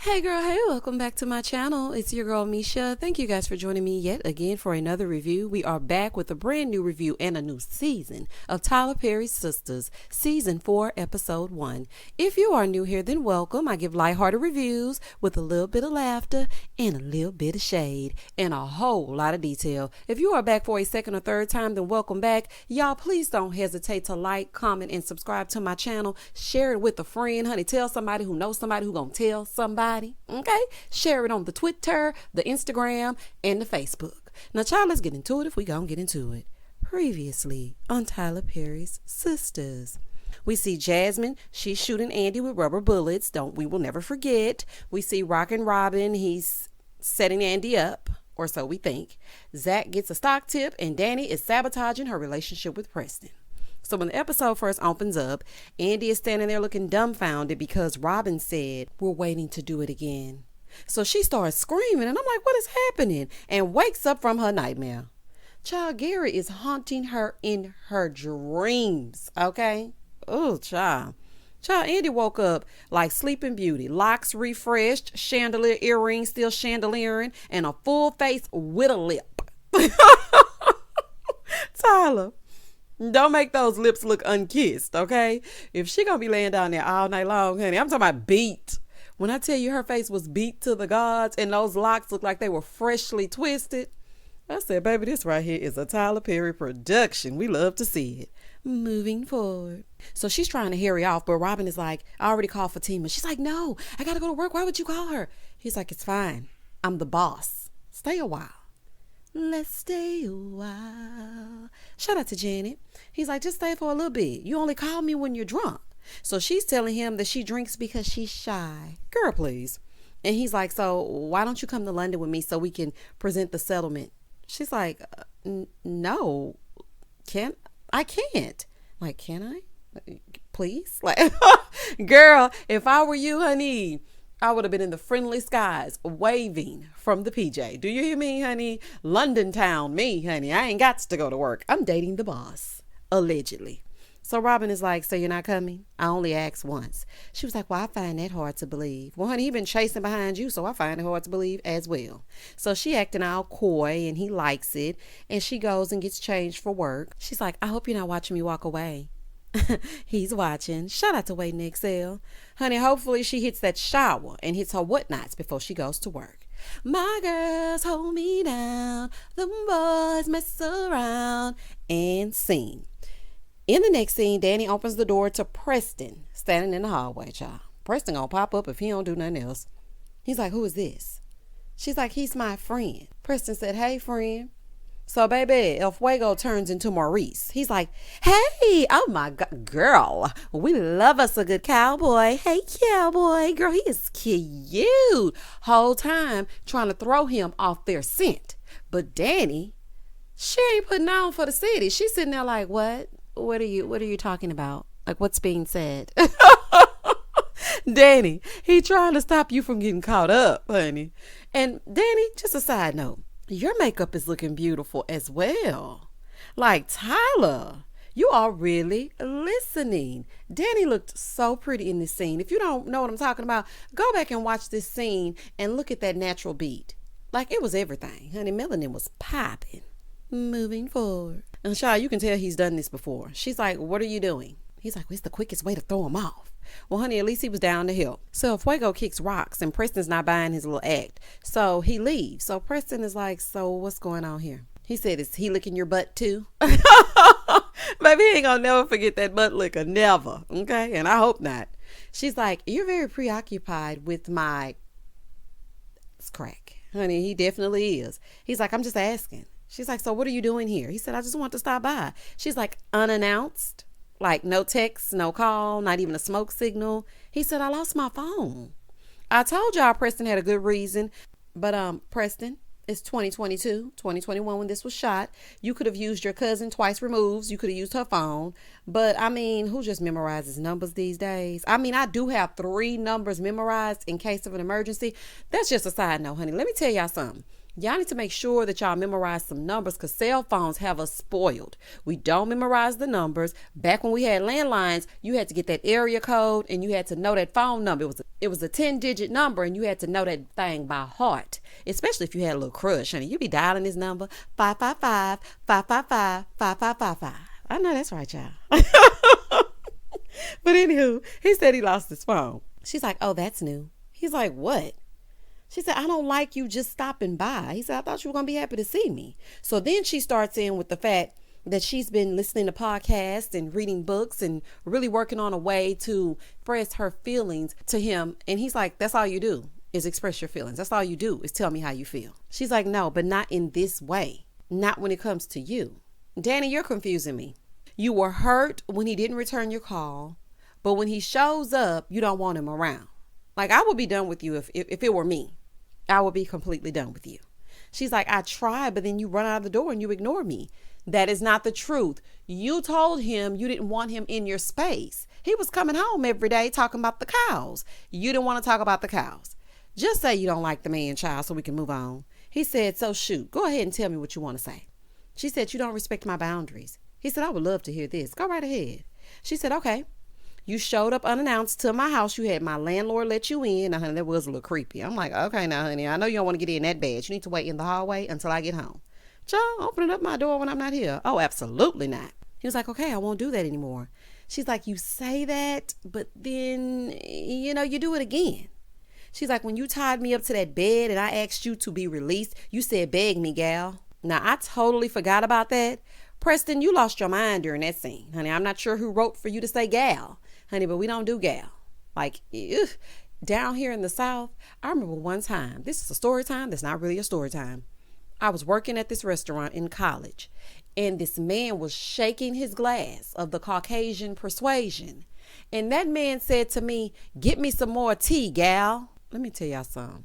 Hey girl, hey, welcome back to my channel. It's your girl Misha. Thank you guys for joining me yet again for another review. We are back with a brand new review and a new season of Tyler Perry's Sistas, Season 4, Episode 1. If you are new here, then welcome. I give lighthearted reviews with a little bit of laughter and a little bit of shade and a whole lot of detail. If you are back for a second or third time, then welcome back. Y'all, please don't hesitate to like, comment, and subscribe to my channel. Share it with a friend, honey. Tell somebody who knows somebody who gonna tell somebody. Okay, share it on the Twitter, the Instagram, and the Facebook. Now, child, let's get into it if we gonna get into it. Previously on Tyler Perry's Sistas, we see Jasmine. She's shooting Andi with rubber bullets. We will never forget. We see and Robin. He's setting Andi up, or so we think. Zach gets a stock tip, and Danni is sabotaging her relationship with Preston. So when the episode first opens up, Andi is standing there looking dumbfounded because Robin said, "We're waiting to do it again." So she starts screaming, and I'm like, what is happening? And wakes up from her nightmare. Child, Gary is haunting her in her dreams, okay? Oh, child. Andi woke up like Sleeping Beauty. Locks refreshed, chandelier earrings still chandeliering, and a full face with a lip. Tyler, don't make those lips look unkissed, okay? If she gonna be laying down there all night long, honey, I'm talking about beat. When I tell you her face was beat to the gods and those locks looked like they were freshly twisted, I said, baby, this right here is a Tyler Perry production. We love to see it. Moving forward. So she's trying to hurry off, but Robin is like, I already called Fatima. She's like, no, I gotta go to work. Why would you call her? He's like, it's fine. I'm the boss. Stay a while. Let's stay a while. Shout out to Janet. He's like, just stay for a little bit. You only call me when you're drunk. So she's telling him that she drinks because she's shy. Girl, please. And he's like, so why don't you come to London with me so we can present the settlement? She's like, no, I can't. Like, can I? Please? Like, girl, if I were you, honey, I would have been in the friendly skies waving from the PJ. Do you hear me, honey? London town, me, honey. I ain't got to go to work. I'm dating the boss, allegedly. So Robin is like, so you're not coming? I only asked once. She was like, well, I find that hard to believe. Well, honey, he been chasing behind you, so I find it hard to believe as well. So she acting all coy, and he likes it. And she goes and gets changed for work. She's like, I hope you're not watching me walk away. He's watching. Shout out to Waiting to Excel. Honey, hopefully she hits that shower and hits her whatnots before she goes to work. My girls hold me down. The boys mess around and sing. In the next scene, Danni opens the door to Preston standing in the hallway, child. Preston gonna pop up if he don't do nothing else. He's like, who is this? She's like, he's my friend. Preston said, hey, friend. So, baby, El Fuego turns into Maurice. He's like, hey, oh my God, girl, we love us a good cowboy. Hey, cowboy, girl, he is cute. Whole time trying to throw him off their scent. But Danni, she ain't putting on for the city. She's sitting there like, what? What are you talking about? Like, what's being said? Danni, he trying to stop you from getting caught up, honey. And Danni, just a side note, your makeup is looking beautiful as well. Like, Tyler, you are really listening. Danni looked so pretty in this scene. If you don't know what I'm talking about, go back and watch this scene and look at that natural beat. Like, it was everything. Honey, melanin was popping. Moving forward. And child, you can tell he's done this before. She's like, what are you doing? He's like, well, it's the quickest way to throw him off. Well, honey, at least he was down to help. So Fuego kicks rocks and Preston's not buying his little act. So he leaves. So Preston is like, so what's going on here? He said, is he licking your butt too? Baby, he ain't gonna never forget that butt licker. Never. Okay? And I hope not. She's like, you're very preoccupied with my crack. Honey, he definitely is. He's like, I'm just asking. She's like, so what are you doing here? He said, I just want to stop by. She's like, unannounced? Like, no text, no call, not even a smoke signal. He said, I lost my phone. I told y'all Preston had a good reason. But Preston, it's 2022, 2021 when this was shot. You could have used your cousin twice removed. You could have used her phone. But, I mean, who just memorizes numbers these days? I mean, I do have 3 numbers memorized in case of an emergency. That's just a side note, honey. Let me tell y'all something. Y'all need to make sure that y'all memorize some numbers because cell phones have us spoiled. We don't memorize the numbers. Back when we had landlines, you had to get that area code and you had to know that phone number. It was a 10-digit number and you had to know that thing by heart, especially if you had a little crush. Honey, you be dialing this number 555-555-5555. I know that's right, y'all. But anywho, he said he lost his phone. She's like, oh, that's new. He's like, what? She said, I don't like you just stopping by. He said, I thought you were going to be happy to see me. So then she starts in with the fact that she's been listening to podcasts and reading books and really working on a way to express her feelings to him. And he's like, that's all you do is express your feelings. That's all you do is tell me how you feel. She's like, no, but not in this way. Not when it comes to you. Danni, you're confusing me. You were hurt when he didn't return your call, but when he shows up, you don't want him around. Like, I would be done with you if it were me. I would be completely done with you. She's like, I tried, but then you run out of the door and you ignore me. That is not the truth. You told him you didn't want him in your space. He was coming home every day talking about the cows. You didn't want to talk about the cows. Just say you don't like the man, child, so we can move on. He said, so shoot, go ahead and tell me what you want to say. She said, you don't respect my boundaries. He said, I would love to hear this. Go right ahead. She said, okay. You showed up unannounced to my house. You had my landlord let you in. Now, honey, that was a little creepy. I'm like, okay, now, honey, I know you don't want to get in that bad. You need to wait in the hallway until I get home. Child, opening up my door when I'm not here. Oh, absolutely not. He was like, okay, I won't do that anymore. She's like, you say that, but then, you do it again. She's like, when you tied me up to that bed and I asked you to be released, you said, beg me, gal. Now, I totally forgot about that. Preston, you lost your mind during that scene. Honey, I'm not sure who wrote for you to say gal. Honey, but we don't do gal. Like, down here in the South, I remember one time, this is a story time that's not really a story time. I was working at this restaurant in college, and this man was shaking his glass of the Caucasian persuasion. And that man said to me, get me some more tea, gal. Let me tell y'all something.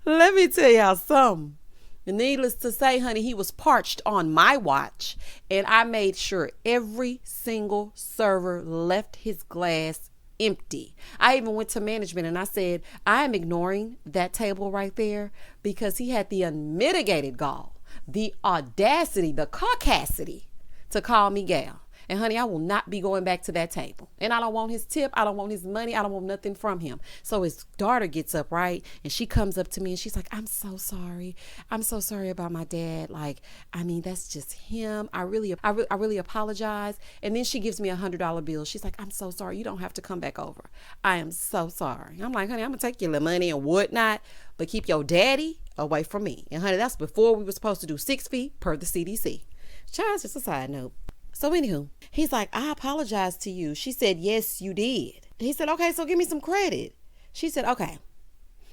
Let me tell y'all something. Needless to say, honey, he was parched on my watch, and I made sure every single server left his glass empty. I even went to management and I said, I am ignoring that table right there because he had the unmitigated gall, the audacity, the caucasity to call me gal. And honey, I will not be going back to that table. And I don't want his tip. I don't want his money. I don't want nothing from him. So his daughter gets up, right? And she comes up to me and she's like, I'm so sorry. I'm so sorry about my dad. Like, I mean, that's just him. I really apologize. And then she gives me $100 bill. She's like, I'm so sorry. You don't have to come back over. I am so sorry. I'm like, honey, I'm going to take your little money and whatnot, but keep your daddy away from me. And honey, that's before we were supposed to do 6 feet per the CDC. Child, just a side note. So anywho, he's like, I apologize to you. She said, yes, you did. He said, okay, so give me some credit. She said, okay,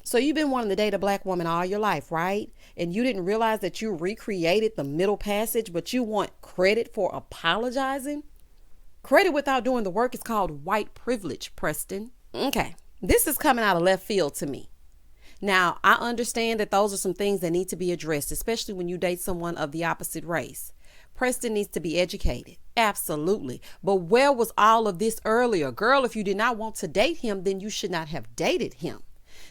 so you've been wanting to date a black woman all your life, right? And you didn't realize that you recreated the middle passage, but you want credit for apologizing? Credit without doing the work is called white privilege, Preston. Okay, this is coming out of left field to me. Now, I understand that those are some things that need to be addressed, especially when you date someone of the opposite race. Preston needs to be educated. Absolutely. But where was all of this earlier? Girl, if you did not want to date him, then you should not have dated him.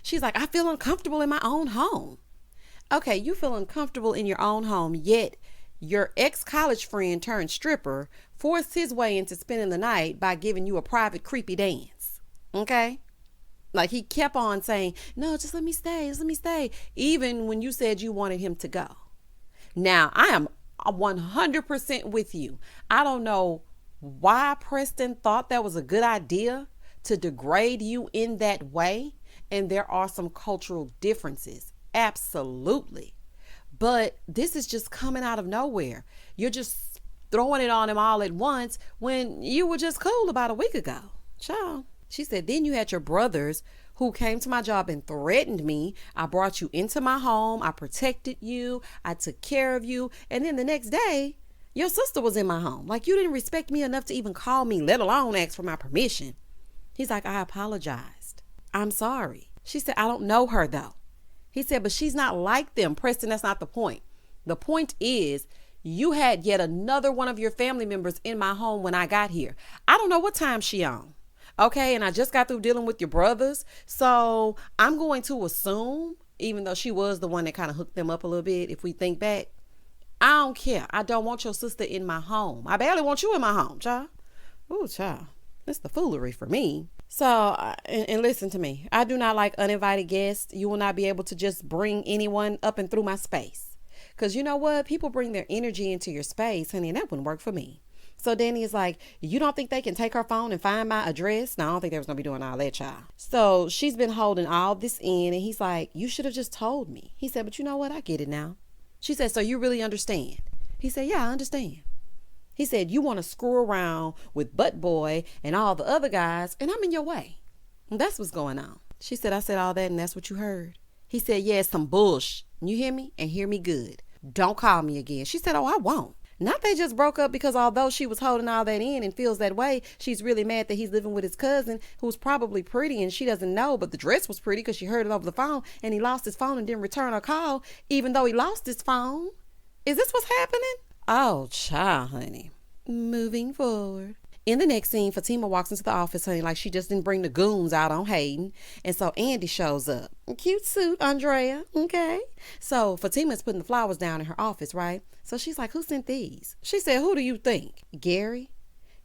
She's like, I feel uncomfortable in my own home. Okay, you feel uncomfortable in your own home, yet your ex-college friend turned stripper forced his way into spending the night by giving you a private creepy dance. Okay? Like he kept on saying, no, just let me stay, even when you said you wanted him to go. Now, I am 100% with you. I don't know why Preston thought that was a good idea to degrade you in that way. And there are some cultural differences. Absolutely. But this is just coming out of nowhere. You're just throwing it on him all at once when you were just cool about a week ago. Child. She said, then you had your brothers who came to my job and threatened me. I brought you into my home. I protected you. I took care of you. And then the next day, your sister was in my home. Like you didn't respect me enough to even call me, let alone ask for my permission. He's like, I apologized. I'm sorry. She said, I don't know her though. He said, but she's not like them. Preston, that's not the point. The point is you had yet another one of your family members in my home when I got here. I don't know what time she on. Okay, and I just got through dealing with your brothers. So I'm going to assume even though she was the one that kind of hooked them up a little bit, if we think back. I don't care. I don't want your sister in my home. I barely want you in my home, child. Ooh, child. It's the foolery for me. So, and listen to me. I do not like uninvited guests. You will not be able to just bring anyone up and through my space. Because you know what? People bring their energy into your space, honey, and that wouldn't work for me. So Danny is like, you don't think they can take her phone and find my address? No, I don't think they was going to be doing all that, child. So she's been holding all this in, and he's like, you should have just told me. He said, but you know what? I get it now. She said, so you really understand? He said, yeah, I understand. He said, you want to screw around with Butt Boy and all the other guys, and I'm in your way. And that's what's going on. She said, I said all that, and that's what you heard. He said, yeah, it's some bullshit. You hear me? And hear me good. Don't call me again. She said, oh, I won't. Not they just broke up because although she was holding all that in and feels that way, she's really mad that he's living with his cousin who's probably pretty and she doesn't know, but the dress was pretty because she heard it over the phone, and he lost his phone and didn't return her call even though he lost his phone. Is this what's happening? Oh, child, honey. Moving forward. In the next scene, Fatima walks into the office, honey, like she just didn't bring the goons out on Hayden. And so Andi shows up. Cute suit, Andrea. Okay. So Fatima's putting the flowers down in her office, right? So she's like, who sent these? She said, who do you think? Gary?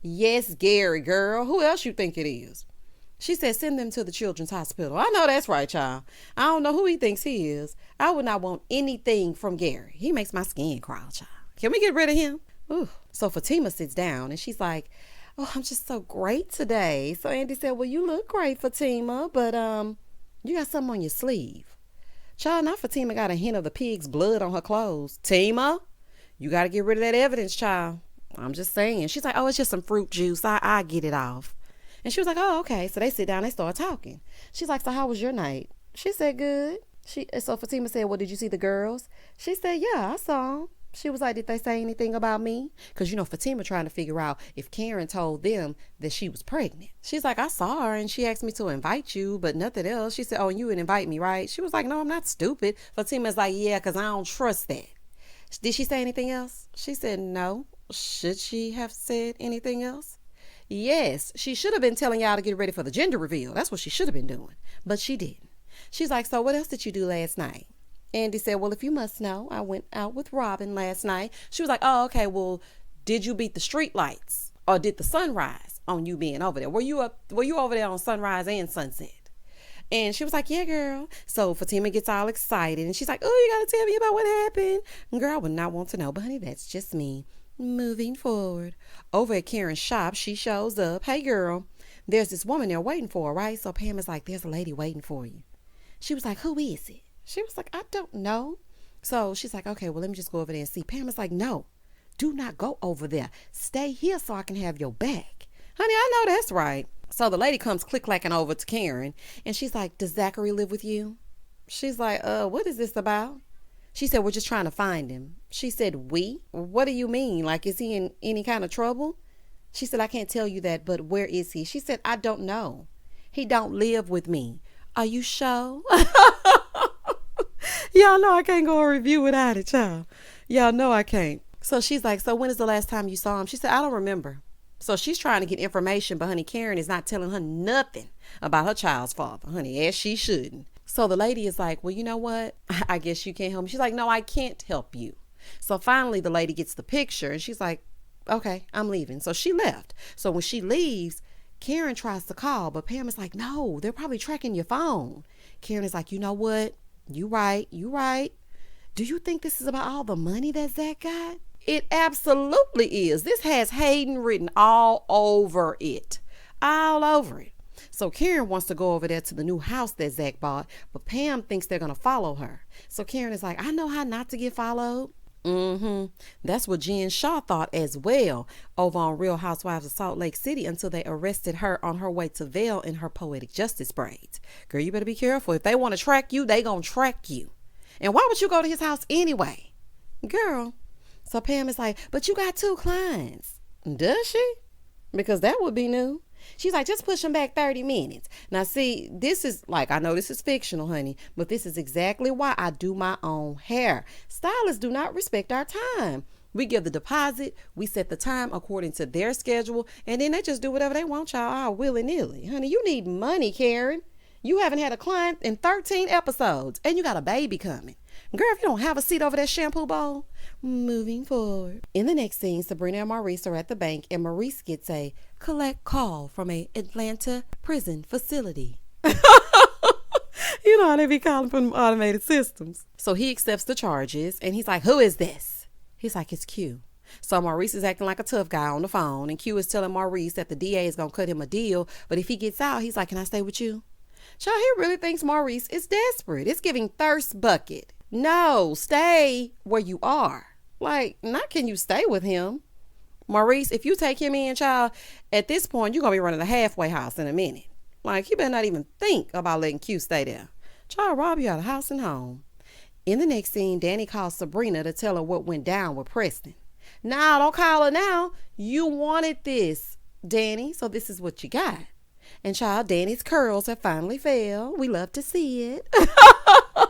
Yes, Gary, girl. Who else you think it is? She said, send them to the children's hospital. I know that's right, child. I don't know who he thinks he is. I would not want anything from Gary. He makes my skin crawl, child. Can we get rid of him? Ooh. So Fatima sits down and she's like, oh, I'm just so great today. So Andi said, well, you look great, Fatima, but you got something on your sleeve. Child, now Fatima got a hint of the pig's blood on her clothes. Tima, you got to get rid of that evidence, child. I'm just saying. She's like, oh, it's just some fruit juice. I get it off. And she was like, oh, okay. So they sit down, they start talking. She's like, so how was your night? She said, good. So Fatima said, well, did you see the girls? She said, yeah, I saw them. She was like, did they say anything about me? Because, you know, Fatima trying to figure out if Karen told them that she was pregnant. She's like, I saw her and she asked me to invite you, but nothing else. She said, oh, and you would invite me, right? She was like, no, I'm not stupid. Fatima's like, yeah, because I don't trust that. Did she say anything else? She said, no. Should she have said anything else? Yes, she should have been telling y'all to get ready for the gender reveal. That's what she should have been doing. But she didn't. She's like, so what else did you do last night? Andi said, well, if you must know, I went out with Robin last night. She was like, oh, okay, well, did you beat the street lights? Or did the sunrise on you being over there? Were you over there on sunrise and sunset? And she was like, yeah, girl. So Fatima gets all excited and she's like, oh, you got to tell me about what happened. Girl, I would not want to know, but honey, that's just me. Moving forward. Over at Karen's shop, she shows up. Hey, girl, there's this woman there waiting for her, right? So Pam is like, there's a lady waiting for you. She was like, who is it? She was like, I don't know. So she's like, okay, well, let me just go over there and see. Pam is like, no, do not go over there. Stay here so I can have your back. Honey, I know that's right. So the lady comes click-clacking over to Karen, and she's like, does Zachary live with you? She's like, what is this about? She said, we're just trying to find him. She said, we? What do you mean? Like, is he in any kind of trouble? She said, I can't tell you that, but where is he? She said, I don't know. He don't live with me. Are you sure? Y'all know I can't go a review without it, child. Y'all know I can't. So she's like, so when is the last time you saw him? She said, I don't remember. So she's trying to get information, but honey, Karen is not telling her nothing about her child's father, honey, as she shouldn't. So the lady is like, well, you know what? I guess you can't help me. She's like, no, I can't help you. So finally the lady gets the picture and she's like, okay, I'm leaving. So she left. So when she leaves, Karen tries to call, but Pam is like, no, they're probably tracking your phone. Karen is like, you know what? You right. Do you think this is about all the money that Zach got? It absolutely is. This has Hayden written all over it. All over it. So Karen wants to go over there to the new house that Zach bought, but Pam thinks they're going to follow her. So Karen is like, I know how not to get followed. That's what Jen Shaw thought as well over on Real Housewives of Salt Lake City until they arrested her on her way to Vail in her poetic justice braids. Girl, you better be careful. If they want to track you, they gonna track you. And why would you go to his house anyway? Girl. So Pam is like, but you got 2 clients. Does she? Because that would be new. She's like, just push them back 30 minutes. Now, see, this is like, I know this is fictional, honey, but this is exactly why I do my own hair. Stylists do not respect our time. We give the deposit, we set the time according to their schedule, and then they just do whatever they want, y'all, all willy-nilly. Honey, you need money, Karen. You haven't had a client in 13 episodes, and you got a baby coming. Girl, if you don't have a seat over that shampoo bowl, moving forward. In the next scene, Sabrina and Maurice are at the bank, and Maurice gets a collect call from a Atlanta prison facility. You know how they be calling from automated systems. So he accepts the charges, and he's like, who is this? He's like, it's Q. So Maurice is acting like a tough guy on the phone, and Q is telling Maurice that the DA is going to cut him a deal, but if he gets out, he's like, can I stay with you? Child, he really thinks Maurice is desperate. It's giving thirst bucket. No, stay where you are. Like, not can you stay with him. Maurice, if you take him in, child, at this point, you're going to be running a halfway house in a minute. Like, you better not even think about letting Q stay there. Child, rob you out of house and home. In the next scene, Danni calls Sabrina to tell her what went down with Preston. Nah, don't call her now. You wanted this, Danni, so this is what you got. And child, Danni's curls have finally fell. We love to see it. I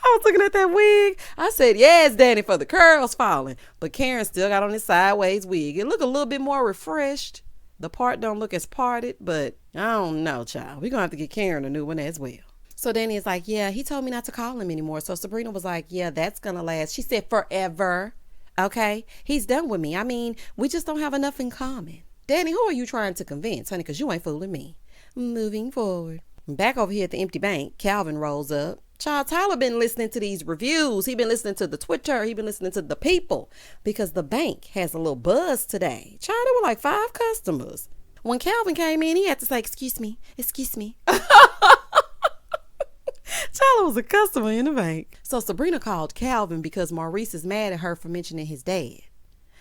was looking at that wig. I said, yes, Danni, for the curls falling. But Karen still got on his sideways wig. It looked a little bit more refreshed. The part don't look as parted, but I don't know, child. We're going to have to get Karen a new one as well. So Danni is like, yeah, he told me not to call him anymore. So Sabrina was like, yeah, that's going to last. She said, forever. Okay? He's done with me. I mean, we just don't have enough in common. Danni, who are you trying to convince, honey? Because you ain't fooling me. Moving forward. Back over here at the empty bank, Calvin rolls up. Child, Tyler been listening to these reviews. He been listening to the Twitter. He been listening to the people because the bank has a little buzz today. Child, there were like 5 customers. When Calvin came in, he had to say, excuse me. Tyler was a customer in the bank. So Sabrina called Calvin because Maurice is mad at her for mentioning his dad.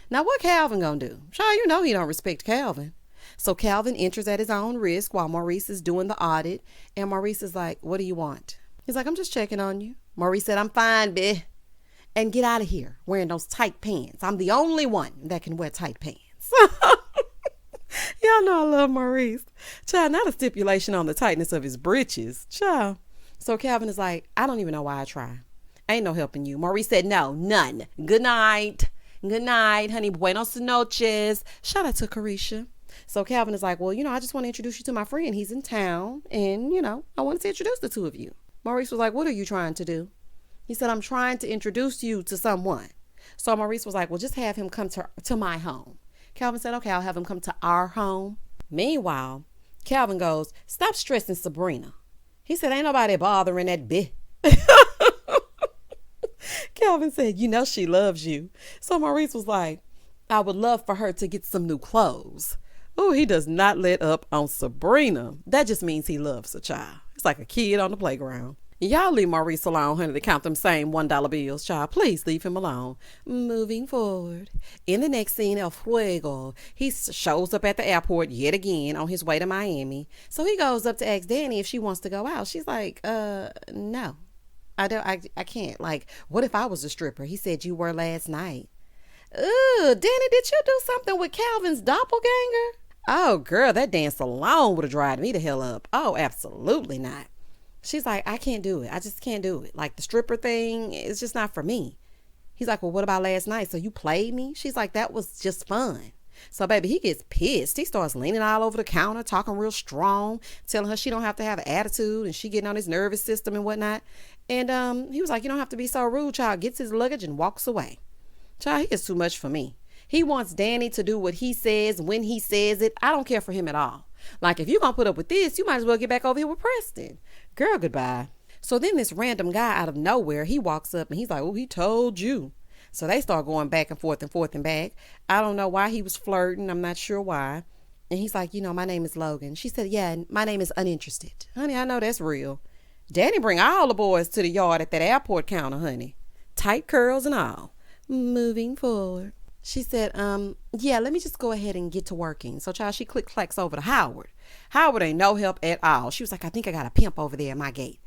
Now what Calvin gonna do? Child, you know he don't respect Calvin. So Calvin enters at his own risk while Maurice is doing the audit. And Maurice is like, what do you want? He's like, I'm just checking on you. Maurice said, I'm fine, bitch. And get out of here wearing those tight pants. I'm the only one that can wear tight pants. Y'all know I love Maurice. Child, not a stipulation on the tightness of his britches. Child. So Calvin is like, I don't even know why I try. Ain't no helping you. Maurice said, no, none. Good night. Good night, honey. Buenos noches. Shout out to Carisha. So Calvin is like, well, I just want to introduce you to my friend. He's in town. And, I wanted to introduce the two of you. Maurice was like, what are you trying to do? He said, I'm trying to introduce you to someone. So Maurice was like, well, just have him come to my home. Calvin said, okay, I'll have him come to our home. Meanwhile, Calvin goes, stop stressing Sabrina. He said, ain't nobody bothering that bitch. Calvin said, she loves you. So Maurice was like, I would love for her to get some new clothes. Oh, he does not let up on Sabrina. That just means he loves a child. It's like a kid on the playground. Y'all leave Maurice alone, honey, to count them same $1 bills, child. Please leave him alone. Moving forward. In the next scene, El Fuego, he shows up at the airport yet again on his way to Miami. So he goes up to ask Danni if she wants to go out. She's like, no. I can't. Like, what if I was a stripper? He said you were last night. Danni, did you do something with Calvin's doppelganger? Oh, girl, that dance alone would have dried me the hell up. Oh, absolutely not. She's like, I can't do it. I just can't do it. Like the stripper thing, it's just not for me. He's like, well, what about last night? So you played me? She's like, that was just fun. So, baby, he gets pissed. He starts leaning all over the counter, talking real strong, telling her she don't have to have an attitude, and she getting on his nervous system and whatnot. And he was like, you don't have to be so rude, child. Gets his luggage and walks away. Child, he is too much for me. He wants Danni to do what he says when he says it. I don't care for him at all. Like, if you're going to put up with this, you might as well get back over here with Preston. Girl, goodbye. So then this random guy out of nowhere, he walks up and he's like, oh, he told you. So they start going back and forth and back. I don't know why he was flirting. I'm not sure why. And he's like, my name is Logan. She said, yeah, my name is uninterested. Honey, I know that's real. Danni bring all the boys to the yard at that airport counter, honey. Tight curls and all. Moving forward. She said, yeah, let me just go ahead and get to working. So, child, she click-clacks over to Howard. Howard ain't no help at all. She was like, I think I got a pimp over there at my gate.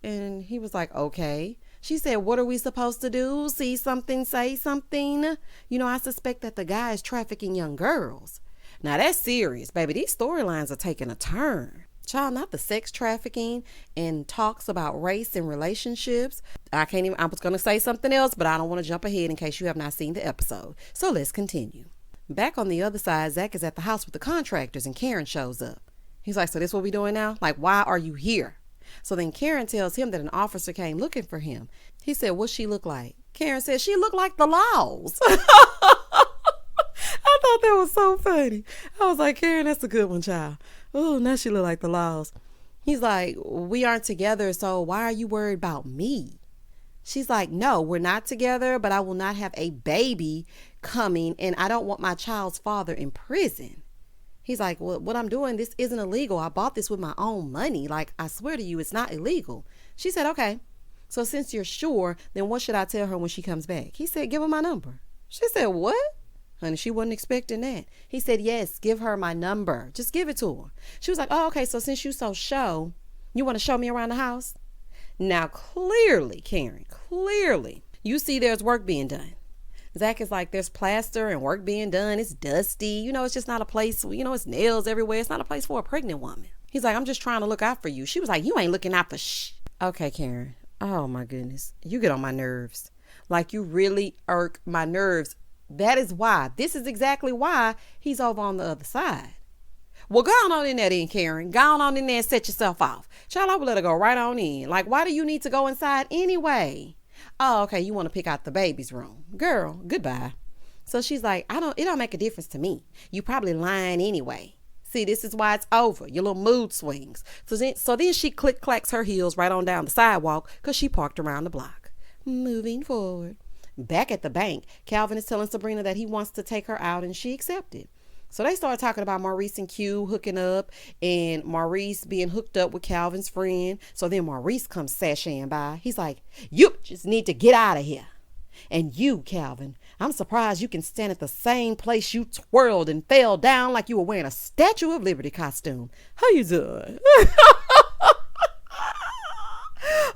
And he was like, okay. She said, what are we supposed to do? See something, say something? I suspect that the guy is trafficking young girls. Now, that's serious, baby. These storylines are taking a turn. Child, not the sex trafficking and talks about race and relationships. I was going to say something else, but I don't want to jump ahead in case you have not seen the episode. So let's continue. Back on the other side, Zach is at the house with the contractors and Karen shows up. He's like, so this what we doing now? Like, why are you here? So then Karen tells him that an officer came looking for him. He said, "What she look like?" Karen said, "She looked like the laws." I thought that was so funny. I was like, "Karen, that's a good one, child." Oh, now she look like the laws. He's like, "We aren't together, so why are you worried about me?" She's like, "No, we're not together, but I will not have a baby coming, and I don't want my child's father in prison." He's like, "Well, what I'm doing, this isn't illegal. I bought this with my own money. Like, I swear to you, it's not illegal." She said, "Okay. So since you're sure, then what should I tell her when she comes back?" He said, "Give her my number." She said, "What?" Honey, she wasn't expecting that. He said, "Yes, give her my number. Just give it to her." She was like, "Oh, okay. So since you so show, you want to show me around the house?" Now, clearly, Karen, clearly, you see there's work being done. Zach is like, there's plaster and work being done. It's dusty. It's just not a place, it's nails everywhere. It's not a place for a pregnant woman. He's like, "I'm just trying to look out for you." She was like, "You ain't looking out for shh." Okay, Karen. Oh, my goodness. You get on my nerves. Like, you really irk my nerves. This is exactly why he's over on the other side. Well, go on in there then, Karen. Go on in there and set yourself off. Child, I would let her go right on in. Like, why do you need to go inside anyway? Oh, okay, you want to pick out the baby's room. Girl, goodbye. So she's like, it don't make a difference to me. You probably lying anyway. See, this is why it's over. Your little mood swings. So then she click-clacks her heels right on down the sidewalk because she parked around the block. Moving forward. Back at the bank, Calvin is telling Sabrina that he wants to take her out, and she accepted. So they started talking about Maurice and Q hooking up, and Maurice being hooked up with Calvin's friend. So then Maurice comes sashaying by. He's like, "You just need to get out of here. And you, Calvin, I'm surprised you can stand at the same place you twirled and fell down like you were wearing a Statue of Liberty costume. How you doing?"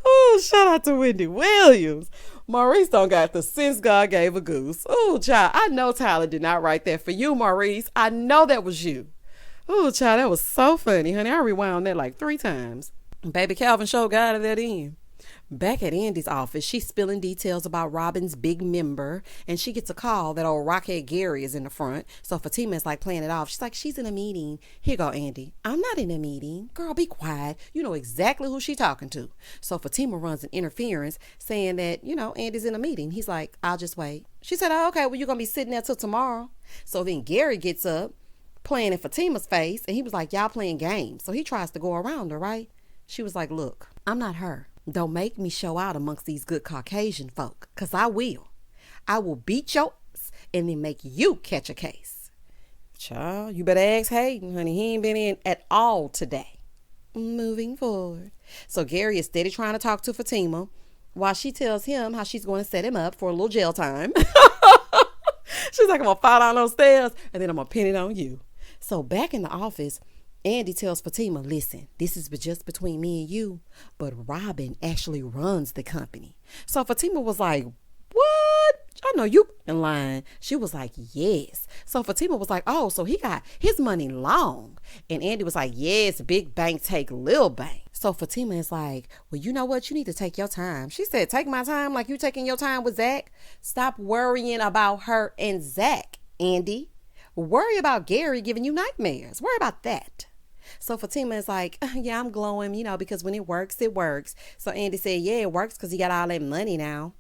Oh, shout out to Wendy Williams. Maurice don't got the sense God gave a goose. Oh, child, I know Tyler did not write that for you, Maurice. I know that was you. Oh, child, that was so funny, honey. I rewound that like 3 times. Baby Calvin show got it at the end. Back at Andi's office, she's spilling details about Robin's big member, and she gets a call that old Rockhead Gary is in the front. So Fatima is like playing it off. She's like, "She's in a meeting." "Here go, Andi." "I'm not in a meeting." "Girl, be quiet. You know exactly who she talking to." So Fatima runs an interference saying that, Andi's in a meeting. He's like, "I'll just wait." She said, "Oh, okay, well, you're going to be sitting there till tomorrow." So then Gary gets up, playing in Fatima's face, and he was like, "Y'all playing games." So he tries to go around her, right? She was like, "Look, I'm not her. Don't make me show out amongst these good Caucasian folk, because I will. I will beat your ass and then make you catch a case." Child, you better ask Hayden, honey. He ain't been in at all today. Moving forward. So Gary is steady trying to talk to Fatima while she tells him how she's going to set him up for a little jail time. She's like, "I'm going to fall down those stairs and then I'm going to pin it on you." So back in the office, Andi tells Fatima, "Listen, this is just between me and you, but Robin actually runs the company." So Fatima was like, "What? I know you in line." She was like, "Yes." So Fatima was like, "Oh, so he got his money long." And Andi was like, "Yes, big bank take little bank." So Fatima is like, "Well, you know what? You need to take your time." She said, "Take my time like you taking your time with Zach? Stop worrying about her and Zach, Andi. Worry about Gary giving you nightmares. Worry about that." So Fatima is like, "Yeah, I'm glowing, because when it works, it works." So Andi said, "Yeah, it works because he got all that money now."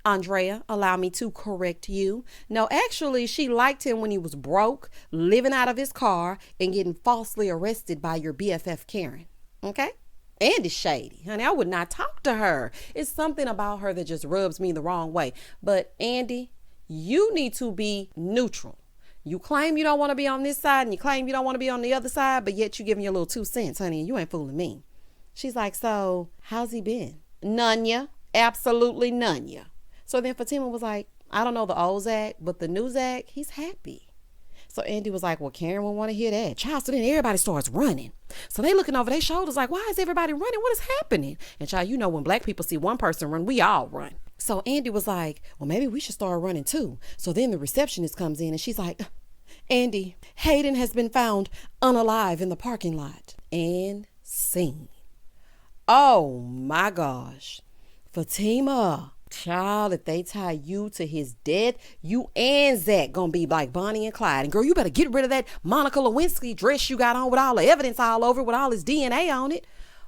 Andrea, allow me to correct you. No, actually, she liked him when he was broke, living out of his car, and getting falsely arrested by your BFF Karen. Okay? Andi's shady. Honey, I would not talk to her. It's something about her that just rubs me the wrong way. But Andi, you need to be neutral. You claim you don't want to be on this side and you claim you don't want to be on the other side, but yet you giving your little 2 cents, honey, and you ain't fooling me. She's like, "So how's he been?" "None ya. Absolutely none ya." So then Fatima was like, "I don't know the old Zach, but the new Zach, he's happy." So Andi was like, "Well, Karen will want to hear that." Child, so then everybody starts running. So they looking over their shoulders like, "Why is everybody running? What is happening?" And child, when black people see one person run, we all run. So Andi was like, "Well, maybe we should start running too." So then the receptionist comes in and she's like, "Andi, Hayden has been found unalive in the parking lot." And scene. Oh my gosh. Fatima, child, if they tie you to his death, you and Zach gonna be like Bonnie and Clyde. And girl, you better get rid of that Monica Lewinsky dress you got on with all the evidence all over with all his DNA on it.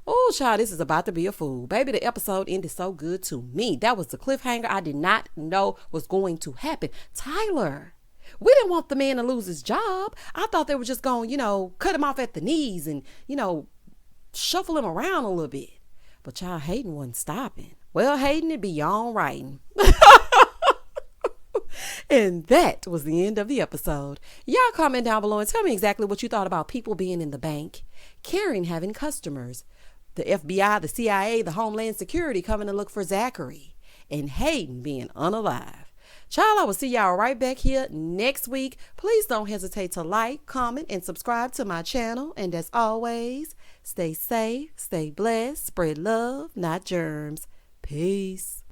Oh, child, this is about to be a fool. Baby, the episode ended so good to me. That was the cliffhanger I did not know was going to happen. Tyler, we didn't want the man to lose his job. I thought they were just going, cut him off at the knees and, shuffle him around a little bit. But child, Hayden wasn't stopping. Well, Hayden, it be your own writing. And that was the end of the episode. Y'all comment down below and tell me exactly what you thought about people being in the bank, Karen having customers, the FBI, the CIA, the Homeland Security coming to look for Zachary, and Hayden being unalive. Child, I will see y'all right back here next week. Please don't hesitate to like, comment, and subscribe to my channel. And as always, stay safe, stay blessed, spread love, not germs. Peace.